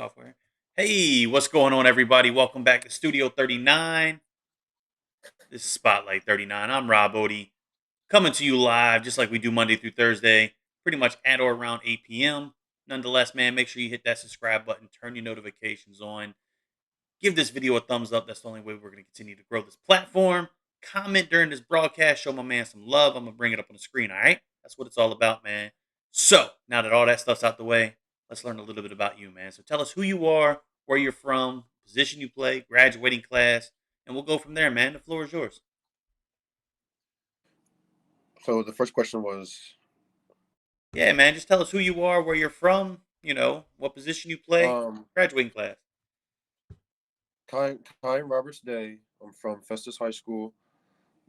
Software. Hey, what's going on, everybody? Welcome back to Studio 39. This is Spotlight 39. I'm Rob Odie, coming to you live just like we do Monday through Thursday, pretty much at or around 8 p.m. Nonetheless, man, make sure you hit that subscribe button, turn your notifications on, give this video a thumbs up. That's the only way we're going to continue to grow this platform. Comment during this broadcast, show my man some love. I'm going to bring it up on the screen, all right? That's what it's all about, man. So, now that all that stuff's out the way, let's learn a little bit about you, man. So, tell us who you are, where you're from, position you play, graduating class, and we'll go from there, man. The floor is yours. So the first question was, Yeah, man. Just tell us who you are, where you're from, what position you play, um, graduating class. Kaian Roberts Day. I'm from Festus High School,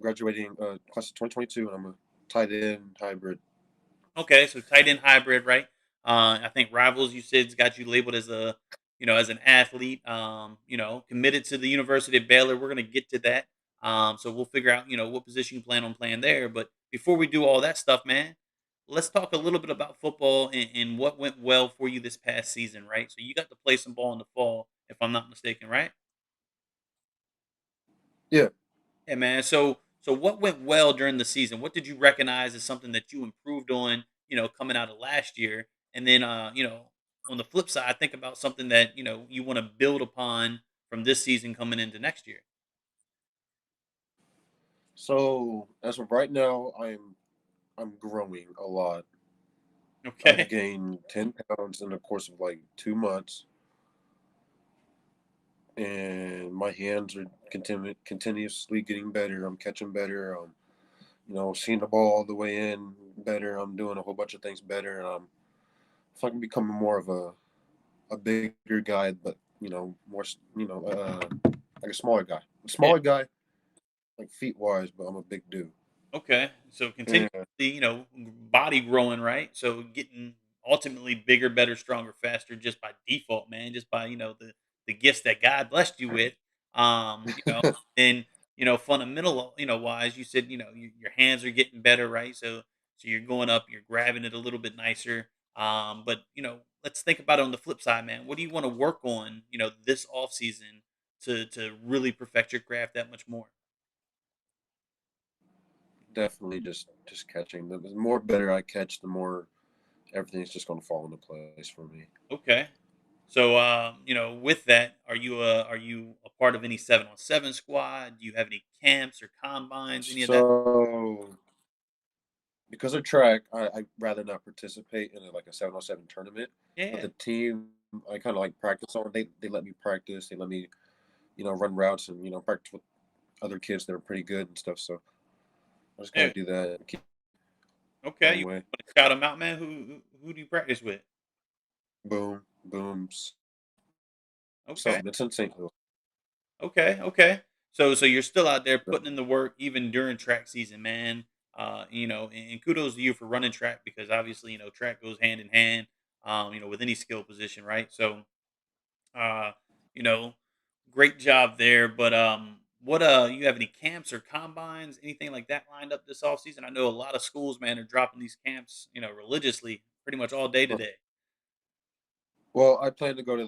graduating class of 2022, and I'm a tight end hybrid. Okay, so tight end hybrid, right? I think Rivals, you said, has got you labeled as as an athlete. Committed to the University of Baylor. We're gonna get to that. So we'll figure out, what position you plan on playing there. But before we do all that stuff, man, let's talk a little bit about football and what went well for you this past season, right? So you got to play some ball in the fall, if I'm not mistaken, right? Yeah. Yeah, man. So what went well during the season? What did you recognize as something that you improved on, coming out of last year? And then on the flip side, think about something that, you want to build upon from this season coming into next year. So as of right now, I'm growing a lot. I've Okay. gained 10 pounds in the course of like 2 months, and my hands are continuously getting better. I'm catching better. Seeing the ball all the way in better. I'm doing a whole bunch of things better, and I'm fucking becoming more of a bigger guy, but more like a smaller guy. A Yeah. smaller guy, like feet wise, but I'm a big dude. Okay. So continuously, And body growing, right? So getting ultimately bigger, better, stronger, faster, just by default, man. Just by the gifts that God blessed you with. And fundamental, wise, you said your hands are getting better, right? So you're going up, you're grabbing it a little bit nicer. But let's think about it on the flip side, man. What do you want to work on, this off season to really perfect your craft that much more? definitely just catching. The more better I catch, the more everything's just gonna fall into place for me. Okay. So, with that, are you a part of any 7-on-7 squad? Do you have any camps or combines, any of that? So because of track, I'd rather not participate in like a 7-on-7 tournament. But Yeah. the team I kind of like practice on. They let me practice. They let me run routes and practice with other kids that are pretty good and stuff. So I just kind Yeah. of do that and keep my Okay. own You way. want to shout them out, man? Who do you practice with? Boom, booms, Okay. something. It's in St. Louis. Okay. Okay. So you're still out there But putting in the work even during track season, man. And kudos to you for running track because obviously, track goes hand in hand, with any skill position, right? So, Uh, you know, great job there. But what you have any camps or combines, anything like that lined up this off season? I know a lot of schools, man, are dropping these camps, religiously, pretty much all day today. well, I plan to go to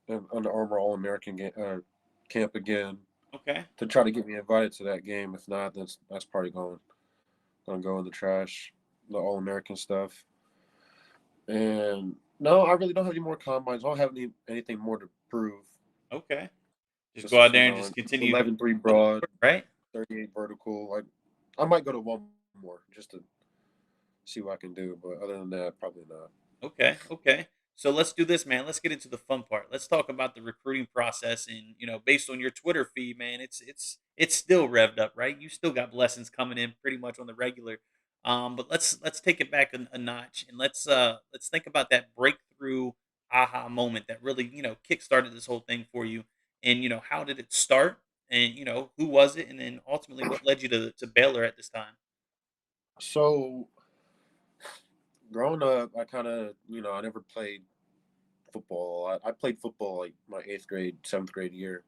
the Under Armour All American camp again Okay. to try to get me invited to that game. If not, that's probably gonna go in the trash. The All American stuff. And no, I really don't have any more combines. I don't have anything more to prove. Okay. Just go Just out there and just like continue to 11.3 put in the broad, work, right? 38 vertical. Like I might go to one more just to see what I can do, but other than that, probably not. Okay, okay. So let's do this, man. Let's get into the fun part. Let's talk about the recruiting process, and based on your Twitter feed, man, it's still revved up, right? You still got blessings coming in pretty much on the regular. But let's take it back a notch, and let's think about that breakthrough aha moment that really kickstarted this whole thing for you, and how did it start, and who was it, and then ultimately what led you to Baylor at this time. So growing up, I kind of I never played football. I played football like my eighth grade, seventh grade year.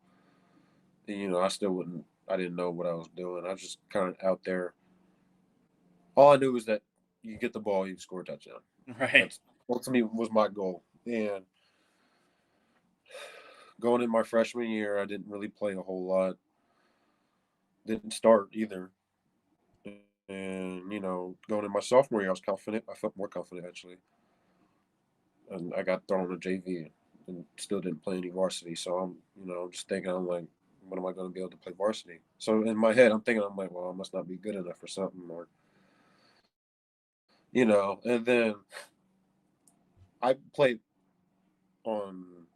And, I still wouldn't. I didn't know what I was doing. I was just kind of out there. All I knew was that you get the ball, you score a touchdown. Right. That's ultimately was my goal. And going in my freshman year, I didn't really play a whole lot. Didn't start either. And going in my sophomore year, I was confident. I felt more confident actually, and I got thrown to JV and still didn't play any varsity. So I'm just thinking, I'm like, when am I going to be able to play varsity? So in my head, I'm thinking, I'm like, well, I must not be good enough for something, or And then I played on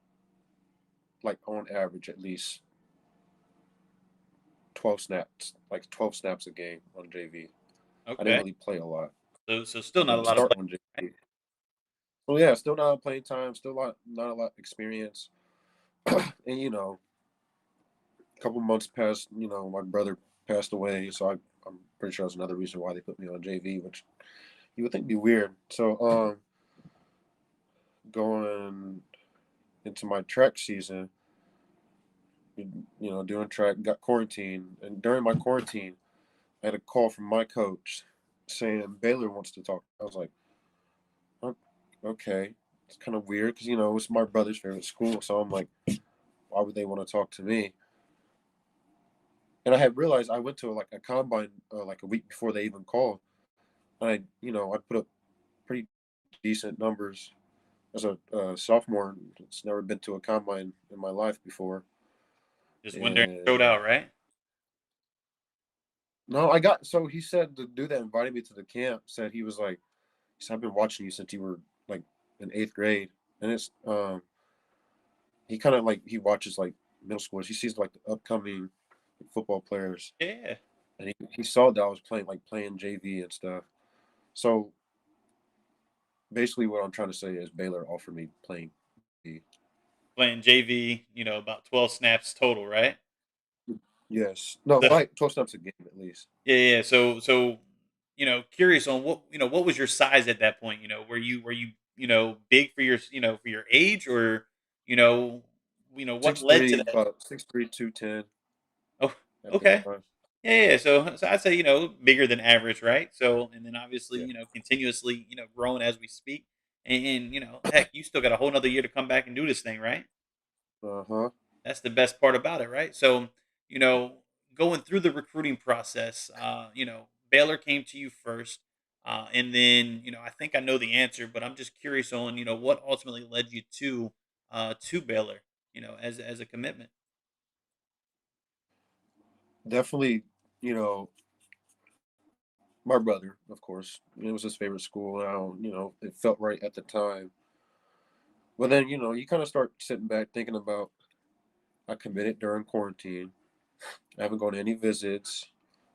like on average at least 12 snaps, like 12 snaps a game on JV. I didn't Okay. really play a lot. So still I not a didn't lot of start play, on right? JV. Well, yeah, still not playing time, still not a lot of experience. And a couple months passed. My brother passed away, so I'm pretty sure that's another reason why they put me on JV, which you would think be weird. So going into my track season, doing track, got quarantined, and during my quarantine, I had a call from my coach saying Baylor wants to talk. I was like, "Oh, okay, it's kind of weird because it's my brother's favorite school, so I'm like, why would they want to talk to me? And I had realized I went to like a combine like a week before they even called. And I put up pretty decent numbers as a sophomore. It's never been to a combine in my life before. Just went there and showed And out, right? no, I got so he said the dude that invited me to the camp said he said, I've been watching you since you were like in eighth grade, and it's he kind of like he watches like middle schoolers. He sees like the upcoming football players, Yeah. and he saw that I was playing JV and stuff. So basically, what I'm trying to say is Baylor offered me playing B. Playing JV, about 12 snaps total, right? Yes, no, So, like 12 snaps a game at least. yeah, yeah. So, curious on what was your size at that point? Were you big for for your age, or you know, what Six led to three, that? about 6'3", 210 Oh, at the okay. time. Yeah, yeah. So I'd say bigger than average, right? So and then obviously Yeah. continuously growing as we speak, and heck, you still got a whole nother year to come back and do this thing, right? Uh-huh. That's the best part about it, right? So, you know, going through the recruiting process, Baylor came to you first. And then, I think I know the answer, but I'm just curious on, what ultimately led you to Baylor, as a commitment. Definitely, you know, my brother, of course. It was his favorite school. And I don't, it felt right at the time. But then, you kind of start sitting back thinking about I committed during quarantine. I haven't gone to any visits.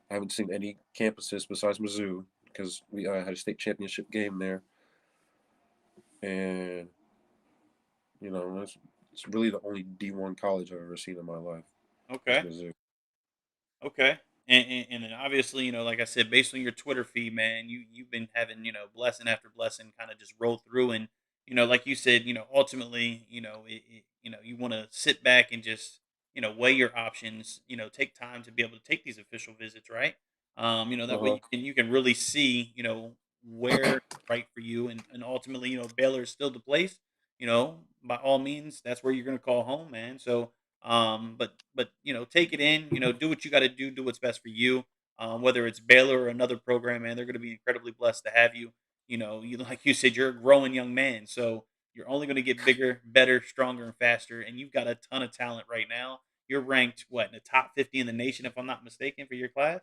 I haven't seen any campuses besides Mizzou because we had a state championship game there. And, it's really the only D1 college I've ever seen in my life is Okay. Mizzou. Okay. And then obviously, like I said, based on your Twitter feed, man, you've been having, blessing after blessing kind of just roll through, and like you said, ultimately, you want to sit back and just, weigh your options, take time to be able to take these official visits, right? That way Uh-huh. you can really see, where it's right for you, and ultimately, Baylor is still the place, by all means, that's where you're gonna call home, man. So but take it in. Do what you got to do. Do what's best for you. Whether it's Baylor or another program, man, they're going to be incredibly blessed to have you. You like you said, you're a growing young man, so you're only going to get bigger, better, stronger, and faster. And you've got a ton of talent right now. You're ranked what in the top 50 in the nation, if I'm not mistaken, for your class.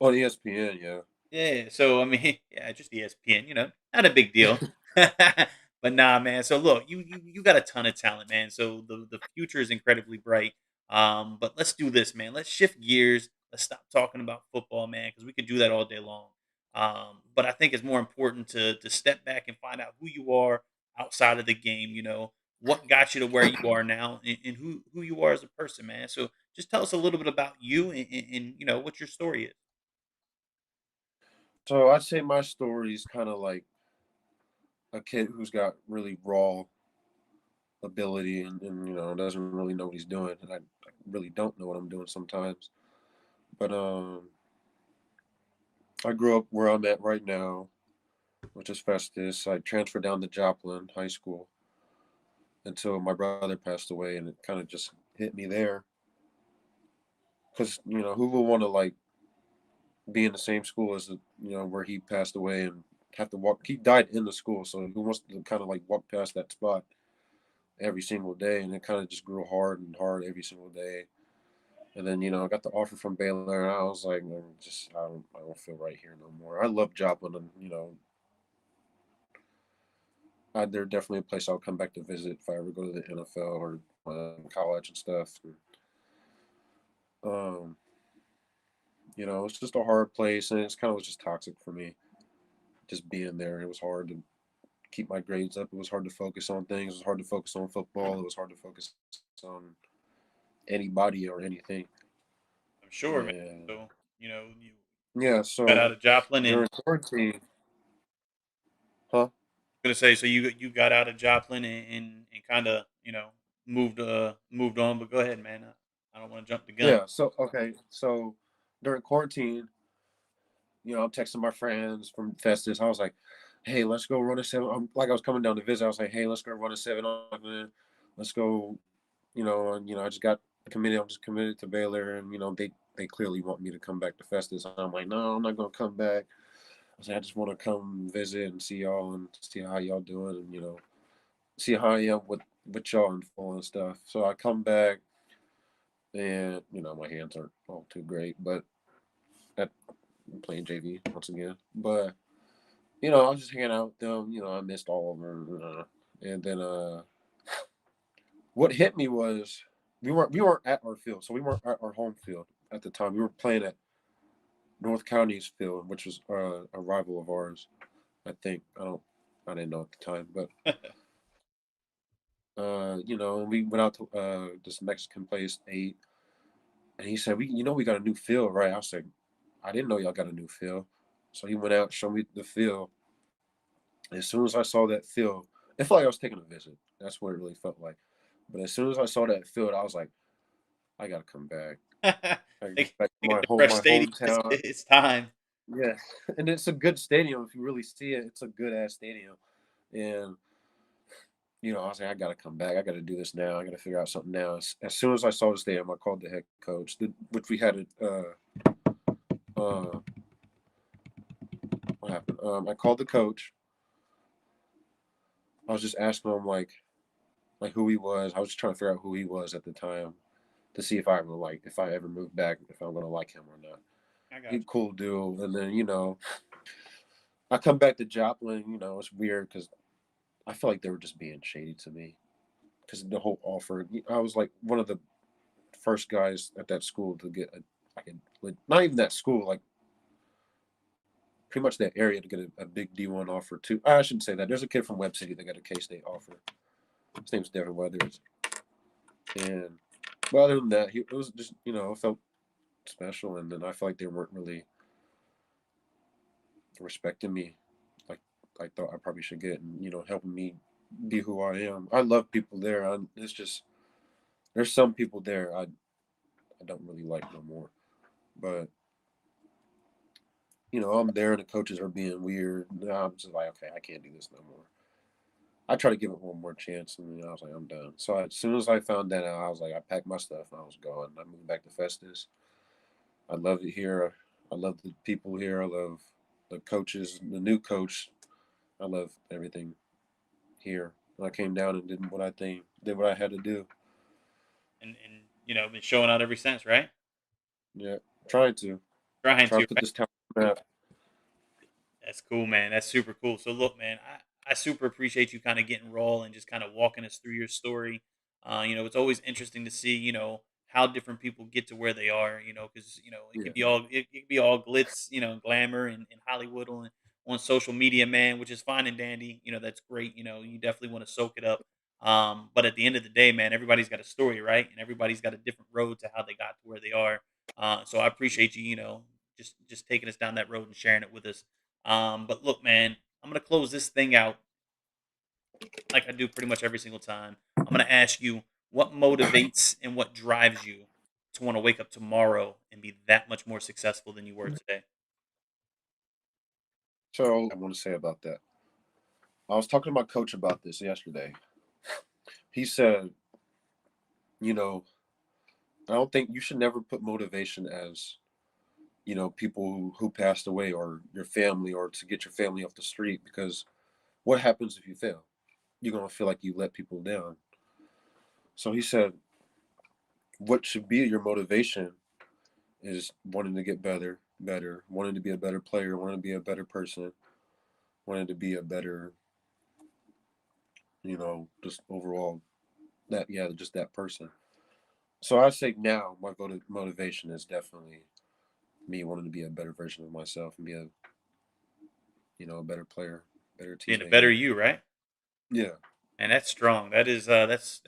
On ESPN, yeah. Yeah, so I mean, yeah, just ESPN, not a big deal. But nah, man. So look, you got a ton of talent, man. So the future is incredibly bright. But let's do this, man. Let's shift gears. Let's stop talking about football, man, because we could do that all day long. But I think it's more important to step back and find out who you are outside of the game. What got you to where you are now, and who you are as a person, man. So just tell us a little bit about you, and what your story is. So I'd say my story is kind of like a kid who's got really raw ability and doesn't really know what he's doing. And I really don't know what I'm doing sometimes. But I grew up where I'm at right now. which is Festus. I transferred down to Joplin High School until my brother passed away, and it kind of just hit me there. Because who would want to like be in the same school as where he passed away and have to walk? He died in the school, so who wants to kind of like walk past that spot every single day? And it kind of just grew hard and hard every single day. And then I got the offer from Baylor, and I was like, "Man, just I don't feel right here no more." I love Joplin, and they're definitely a place I'll come back to visit if I ever go to the NFL or college and stuff. And, um, it's just a hard place, and it's kind of was just toxic for me. Just being there, it was hard to keep my grades up. It was hard to focus on things. It was hard to focus on football. It was hard to focus on anybody or anything. I'm sure, man. And So you yeah, got so out of Joplin and during quarantine, huh? gonna say so you got out of Joplin and kind of moved on. But go ahead, man. I don't want to jump the gun. Yeah. So okay. So during quarantine, I'm texting my friends from Festus. I was like, "Hey, let's go run a seven." Like I was coming down to visit. I was like, "Hey, let's go run a seven on, man. Let's go." And I just got committed. I'm just committed to Baylor, and they clearly want me to come back to Festus. And I'm like, "No, I'm not gonna come back." I was like, "I just want to come visit and see y'all and see how y'all doing, and see how I am with y'all and full and stuff." So I come back, and my hands aren't all too great, but at playing JV once again. But I was just hanging out with them. I missed all of them. And then what hit me was we weren't at our field, so we weren't at our home field at the time. We were playing at North County's field, which was a rival of ours. I think I didn't know at the time, but and we went out to this Mexican place, ate, and he said, we got a new field, right?" I was like, "I didn't know y'all got a new field." So he went out, showed me the field. As soon as I saw that field, it felt like I was taking a visit. That's what it really felt like. But as soon as I saw that field, I was like, I gotta come back. I gotta Take get back to take it my to home, fresh my stadium. hometown. It's time. Yeah, and it's a good stadium. If you really see it, it's a good ass stadium. And I was like, I gotta come back. I gotta do this now. I gotta figure out something now. As soon as I saw the stadium, I called the head coach, which we had it. Uh, what happened? I called the coach. I was just asking him like who he was. I was just trying to figure out who he was at the time to see if I ever move back, if I'm gonna like him or not. I got He cool dude. And then I come back to Joplin. It's weird because I feel like they were just being shady to me because the whole offer. I was like one of the first guys at that school to get not even that school, like pretty much that area to get a big D1 offer too. I shouldn't say that. There's a kid from Web City that got a K State offer. His name's Devin Weathers, and but other than that, it was just it felt special, and then I felt like they weren't really respecting me like I thought I probably should get, and helping me be who I am. I love people there. It's just there's some people there I don't really like no more, but I'm there and the coaches are being weird. I'm just like, okay, I can't do this no more. I try to give it one more chance, and I was like, I'm done. So as soon as I found that out, I was like, I packed my stuff and I was gone. I moved back to Festus. I love it here. I love the people here. I love the coaches, the new coach. I love everything here. And I came down and did what I had to do. and been showing out ever since, right? Yeah, trying to Trying try to, to put right? this town on the map. That's cool, man. That's super cool. So look, man, I super appreciate you kind of getting raw and just kind of walking us through your story. It's always interesting to see, how different people get to where they are, because it Yeah, could be all glitz, glamour and Hollywood on social media, man, which is fine and dandy. That's great. You definitely want to soak it up. But at the end of the day, man, everybody's got a story, right? And everybody's got a different road to how they got to where they are. So I appreciate you, just taking us down that road and sharing it with us. But look, man, I'm gonna close this thing out like I do pretty much every single time. I'm gonna ask you what motivates and what drives you to want to wake up tomorrow and be that much more successful than you were today. So I want to say about that. I was talking to my coach about this yesterday. He said, you know, I don't think you should never put motivation as, people who passed away or your family or to get your family off the street because what happens if you fail? You're gonna feel like you let people down. So he said, what should be your motivation is wanting to get better, wanting to be a better player, wanting to be a better person, wanting to be a better, just overall just that person. So I say now my motivation is definitely me wanting to be a better version of myself and be a better player, better Being a teammate. better you, right? Yeah. And that's strong. That is that's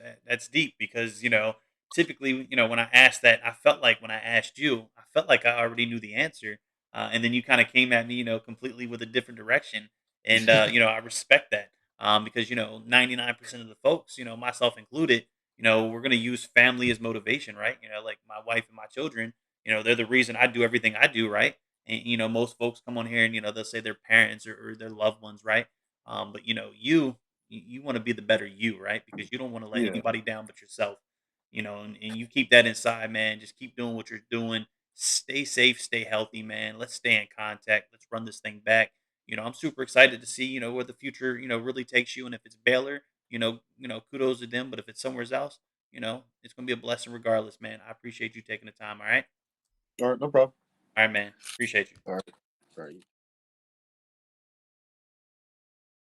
deep because typically when I asked that, I felt like when I asked you, I felt like I already knew the answer, and then you kind of came at me completely with a different direction, and I respect that because 99% of the folks, myself included, we're gonna use family as motivation, right? Like my wife and my children, they're the reason I do everything I do, right? And most folks come on here and they'll say their parents or their loved ones, right? But you want to be the better you, right? Because you don't want to let Yeah. anybody down but yourself, and you keep that inside, man. Just keep doing what you're doing. Stay safe, stay healthy, man. Let's stay in contact. Let's run this thing back. I'm super excited to see, where the future, really takes you. And if it's Baylor, kudos to them. But if it's somewhere else, it's gonna be a blessing regardless, man. I appreciate you taking the time. All right. All right, no problem. All right, man. Appreciate you. All right. All right.